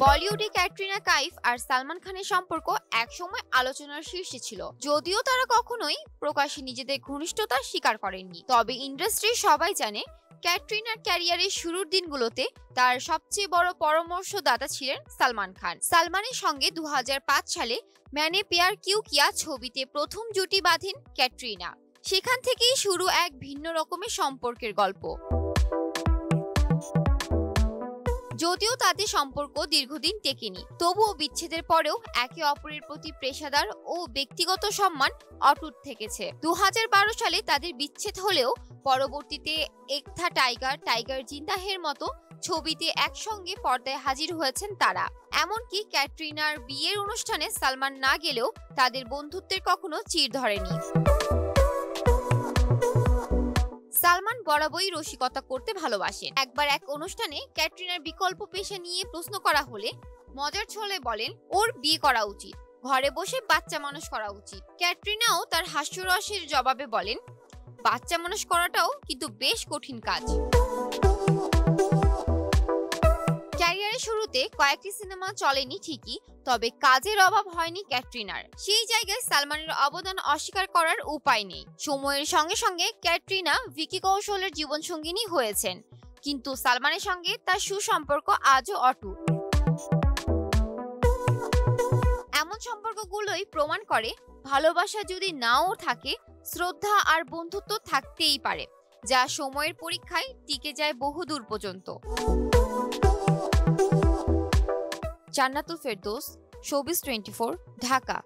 বলিউডে ক্যাটরিনা কাইফ আর সালমান খানের সম্পর্ক একসময় আলোচনার শীর্ষে ছিল, যদিও তারা কখনোই প্রকাশ্যে নিজেদের ঘনিষ্ঠতা স্বীকার করেননি। তবে ইন্ডাস্ট্রির সবাই জানে ক্যাটরিনার ক্যারিয়ারের শুরুর দিনগুলোতে তার সবচেয়ে বড় পরামর্শদাতা ছিলেন সালমান খান। সালমানের সঙ্গে 2005 সালে ম্যানে প্যার কিউ কিয়া ছবিতে প্রথম জুটি বাঁধেন ক্যাটরিনা। সেখান থেকেই শুরু এক ভিন্ন রকমের সম্পর্কের গল্প। যদিও তাদের সম্পর্ক দীর্ঘদিন টেকেনি, তবুও বিচ্ছেদের পরেও একে অপরের প্রতি পেশাদার ও ব্যক্তিগত সম্মান অটুট থেকেছে। 2012 সালে তাদের বিচ্ছেদ হলেও পরবর্তীতে এক থা টাইগার, টাইগার জিন্দা হের মতো ছবিতে একসঙ্গে পর্দায় হাজির হয়েছেন তারা। এমনকি ক্যাটরিনার বিয়ের অনুষ্ঠানে সালমান না গেলেও তাদের বন্ধুত্বের কখনো চির ধরেনি। সালমান বরাবরই রসিকতা করতে ভালোবাসেন। একবার এক অনুষ্ঠানে ক্যাটরিনার বিকল্প পেশা নিয়ে প্রশ্ন করা হলে মজার ছলে বলেন, ওর বিয়ে করা উচিত, ঘরে বসে বাচ্চা মানুষ করা উচিত। ক্যাটরিনাও তার হাস্যরসের জবাবে বলেন, বাচ্চা মানুষ করাটাও কিন্তু বেশ কঠিন কাজ। ক্যারিয়ারের শুরুতে কয়েকটি সিনেমা চলেনি ঠিকই, তবে কাজের অভাব হয়নি ক্যাটরিনার। সেই জায়গায় সালমানের অবদান অস্বীকার করার উপায় নেই। সময়ের সঙ্গে সঙ্গে ক্যাটরিনা ভিকি কৌশলের জীবনসঙ্গিনী হয়েছেন, কিন্তু সালমানের সঙ্গে তার সুসম্পর্ক আজও অটুট। এমন সম্পর্কগুলোই প্রমাণ করে ভালোবাসা যদি নাও থাকে, শ্রদ্ধা আর বন্ধুত্ব থাকতেই পারে, যা সময়ের পরীক্ষায় টিকে যায় বহুদূর পর্যন্ত। জান্নাতুল ফেরদৌস, শোবিজ 24, ঢাকা।